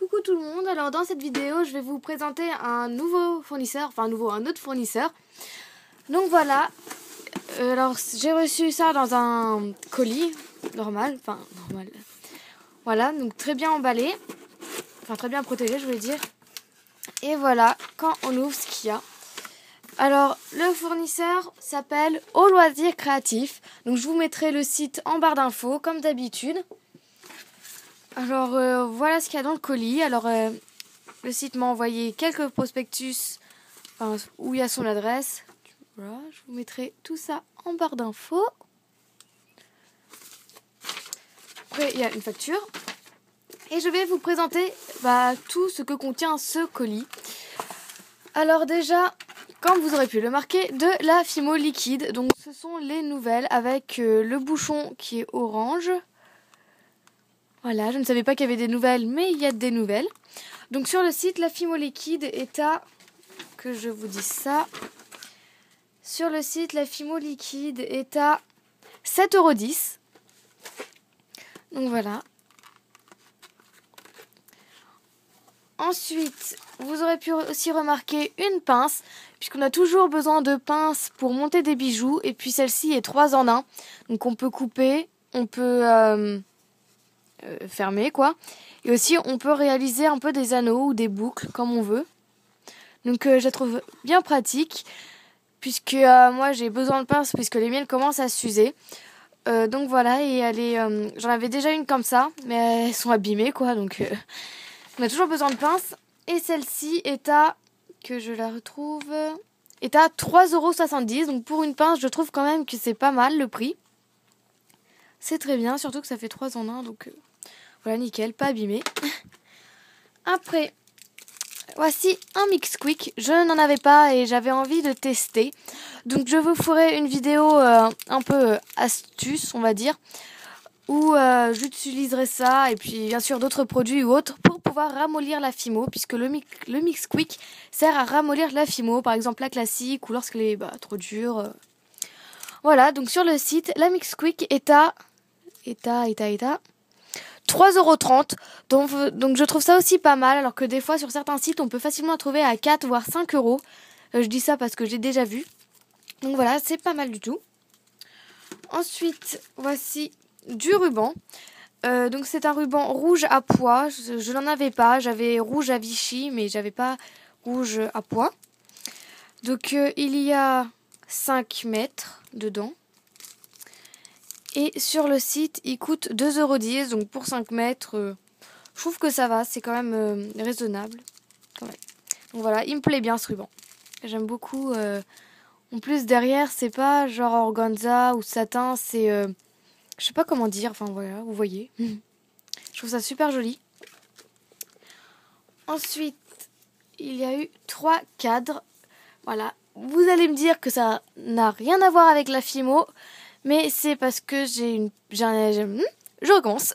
Coucou tout le monde, alors dans cette vidéo je vais vous présenter un nouveau fournisseur, un autre fournisseur. Donc voilà, alors j'ai reçu ça dans un colis normal. Voilà, donc très bien emballé, très bien protégé je voulais dire. Et voilà, quand on ouvre ce qu'il y a. Alors le fournisseur s'appelle Au Loisir Créatif, donc je vous mettrai le site en barre d'infos comme d'habitude. Alors voilà ce qu'il y a dans le colis. Alors le site m'a envoyé quelques prospectus où il y a son adresse. Voilà, je vous mettrai tout ça en barre d'infos. Après il y a une facture. Et je vais vous présenter tout ce que contient ce colis. Alors déjà, comme vous aurez pu le marquer, de la Fimo liquide. Donc ce sont les nouvelles avec le bouchon qui est orange. Voilà, je ne savais pas qu'il y avait des nouvelles, mais il y a des nouvelles. Donc sur le site, la Fimo liquide est à... Que je vous dise ça. Sur le site, la Fimo liquide est à 7,10 €. Donc voilà. Ensuite, vous aurez pu aussi remarquer une pince, puisqu'on a toujours besoin de pinces pour monter des bijoux. Et puis celle-ci est 3 en 1. Donc on peut couper, on peut... fermé quoi, et aussi on peut réaliser un peu des anneaux ou des boucles comme on veut. Donc je la trouve bien pratique puisque moi j'ai besoin de pinces puisque les miennes commencent à s'user. Donc voilà, et elle est j'en avais déjà une comme ça mais elles sont abîmées quoi, donc on a toujours besoin de pinces. Et celle-ci est à, que je la retrouve, est à 3,70 €. Donc pour une pince je trouve quand même que c'est pas mal le prix. C'est très bien, surtout que ça fait 3 en 1, donc voilà, nickel, pas abîmé. Après, voici un Mix Quick. Je n'en avais pas et j'avais envie de tester. Donc je vous ferai une vidéo un peu astuce, on va dire, où j'utiliserai ça et puis bien sûr d'autres produits ou autres pour pouvoir ramollir la Fimo, puisque le Mix Quick sert à ramollir la Fimo, par exemple la classique ou lorsqu'elle est trop dure. Voilà, donc sur le site, la Mix Quick est à 3,30 €. Donc je trouve ça aussi pas mal, alors que des fois sur certains sites on peut facilement la trouver à 4 voire 5 €. Je dis ça parce que j'ai déjà vu. Donc voilà, c'est pas mal du tout. Ensuite, voici du ruban. Donc c'est un ruban rouge à pois. Je n'en avais pas. J'avais rouge à Vichy, mais j'avais pas rouge à pois. Donc il y a 5 mètres dedans. Et sur le site, il coûte 2,10 €. Donc pour 5 mètres, je trouve que ça va. C'est quand même raisonnable. Quand même. Donc voilà, il me plaît bien ce ruban. J'aime beaucoup. En plus, derrière, c'est pas genre organza ou satin. C'est... je sais pas comment dire. Enfin voilà, vous voyez. Je trouve ça super joli. Ensuite, il y a eu 3 cadres. Voilà. Vous allez me dire que ça n'a rien à voir avec la Fimo. Mais c'est parce que je recommence.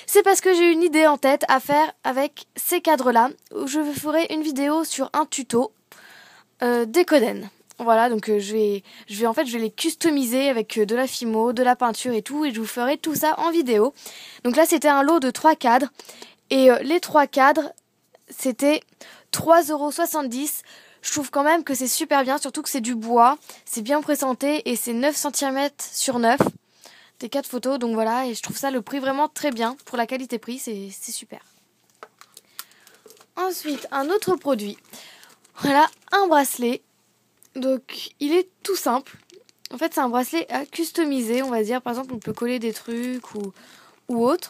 C'est parce que j'ai une idée en tête à faire avec ces cadres-là. Je ferai une vidéo sur un tuto d'Ecoden. Voilà, donc je vais les customiser avec de la Fimo, de la peinture et tout. Et je vous ferai tout ça en vidéo. Donc là, c'était un lot de 3 cadres. Et les 3 cadres, c'était 3,70 €. Je trouve quand même que c'est super bien, surtout que c'est du bois, c'est bien présenté et c'est 9 cm sur 9, des 4 photos, donc voilà, et je trouve ça le prix vraiment très bien, pour la qualité-prix, c'est super. Ensuite, un autre produit, voilà, un bracelet, donc il est tout simple, en fait c'est un bracelet à customiser, on va dire, par exemple on peut coller des trucs ou autre.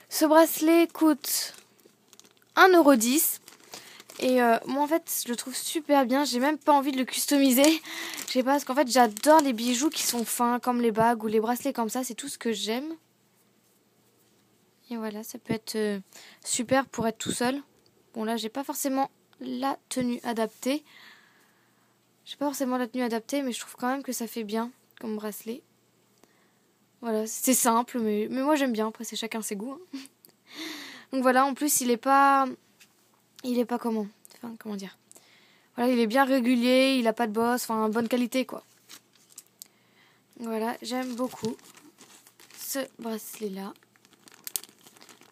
Ce bracelet coûte 1,10 €. Et moi en fait je le trouve super bien, j'ai même pas envie de le customiser. Je sais pas, parce qu'en fait j'adore les bijoux qui sont fins comme les bagues ou les bracelets comme ça, c'est tout ce que j'aime. Et voilà, ça peut être super pour être tout seul. Bon là j'ai pas forcément la tenue adaptée. Mais je trouve quand même que ça fait bien comme bracelet. Voilà, c'est simple mais moi j'aime bien, après c'est chacun ses goûts. Hein. Donc voilà, en plus il est pas comment dire. Voilà, il est bien régulier, il a pas de bosse, bonne qualité quoi. Voilà, j'aime beaucoup ce bracelet là.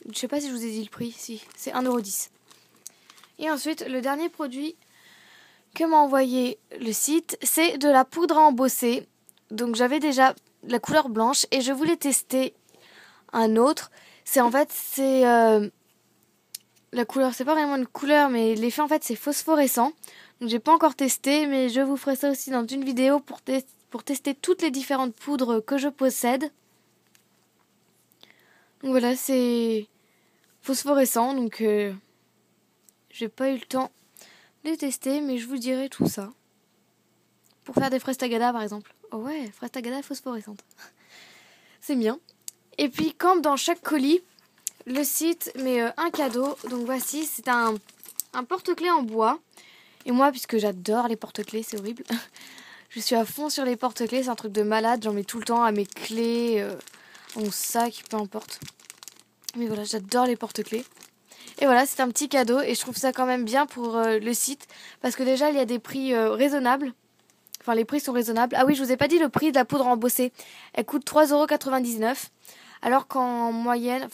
Je sais pas si je vous ai dit le prix, si, c'est 1,10 €. Et ensuite, le dernier produit que m'a envoyé le site, c'est de la poudre à embosser. Donc j'avais déjà la couleur blanche et je voulais tester un autre. C'est la couleur, c'est pas vraiment une couleur, mais l'effet en fait c'est phosphorescent. Donc j'ai pas encore testé, mais je vous ferai ça aussi dans une vidéo pour tester toutes les différentes poudres que je possède. Donc voilà, c'est phosphorescent, donc j'ai pas eu le temps de les tester, mais je vous dirai tout ça. Pour faire des fraises tagada par exemple. Oh ouais, fraises tagada phosphorescentes. C'est bien. Et puis comme dans chaque colis, le site met un cadeau. Donc voici, c'est un porte-clés en bois. Et moi, puisque j'adore les porte-clés, c'est horrible. Je suis à fond sur les porte-clés, c'est un truc de malade. J'en mets tout le temps à mes clés, à mon sac, peu importe. Mais voilà, j'adore les porte-clés. Et voilà, c'est un petit cadeau et je trouve ça quand même bien pour le site. Parce que déjà, il y a des prix raisonnables. Enfin, les prix sont raisonnables. Ah oui, je vous ai pas dit le prix de la poudre embossée. Elle coûte 3,99 €. Alors qu'en moyenne,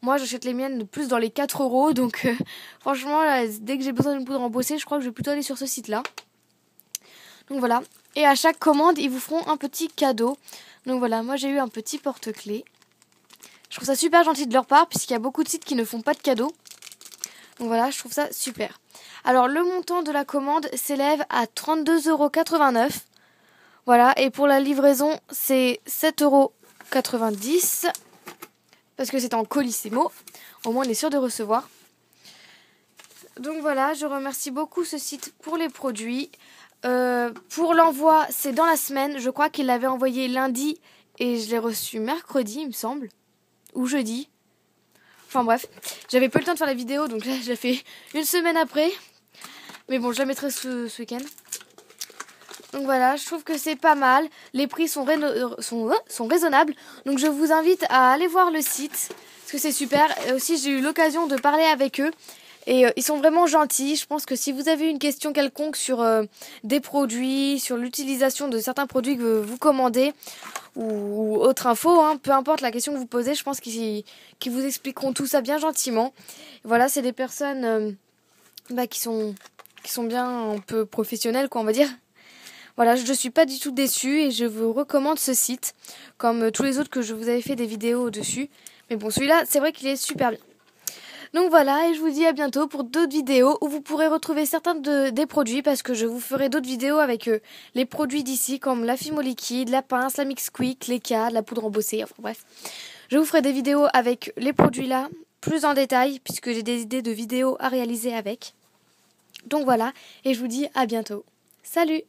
moi j'achète les miennes plus dans les 4 €. Donc franchement, là, dès que j'ai besoin d'une poudre embossée, je crois que je vais plutôt aller sur ce site-là. Donc voilà. Et à chaque commande, ils vous feront un petit cadeau. Donc voilà, moi j'ai eu un petit porte-clés. Je trouve ça super gentil de leur part, puisqu'il y a beaucoup de sites qui ne font pas de cadeaux. Donc voilà, je trouve ça super. Alors le montant de la commande s'élève à 32,89 €. Voilà, et pour la livraison, c'est 7,90 €. Parce que c'est en colissimo. Au moins on est sûr de recevoir. Donc voilà, je remercie beaucoup ce site pour les produits. Pour l'envoi, c'est dans la semaine. Je crois qu'il l'avait envoyé lundi et je l'ai reçu mercredi, il me semble. Ou jeudi. Enfin bref, j'avais pas le temps de faire la vidéo, donc là je l'ai fait une semaine après. Mais bon, je la mettrai ce week-end. Donc voilà, je trouve que c'est pas mal. Les prix sont raisonnables. Donc je vous invite à aller voir le site, parce que c'est super. Et aussi, j'ai eu l'occasion de parler avec eux. Et ils sont vraiment gentils. Je pense que si vous avez une question quelconque sur des produits, sur l'utilisation de certains produits que vous commandez, ou autre info, hein, peu importe la question que vous posez, je pense qu'ils vous expliqueront tout ça bien gentiment. Voilà, c'est des personnes qui sont bien un peu professionnelles, quoi, on va dire. Voilà, je ne suis pas du tout déçue et je vous recommande ce site, comme tous les autres que je vous avais fait des vidéos dessus. Mais bon, celui-là, c'est vrai qu'il est super bien. Donc voilà, et je vous dis à bientôt pour d'autres vidéos où vous pourrez retrouver certains des produits, parce que je vous ferai d'autres vidéos avec les produits d'ici, comme la Fimo liquide, la pince, la mix quick, les cadres, la poudre embossée, enfin bref. Je vous ferai des vidéos avec les produits là, plus en détail, puisque j'ai des idées de vidéos à réaliser avec. Donc voilà, et je vous dis à bientôt. Salut!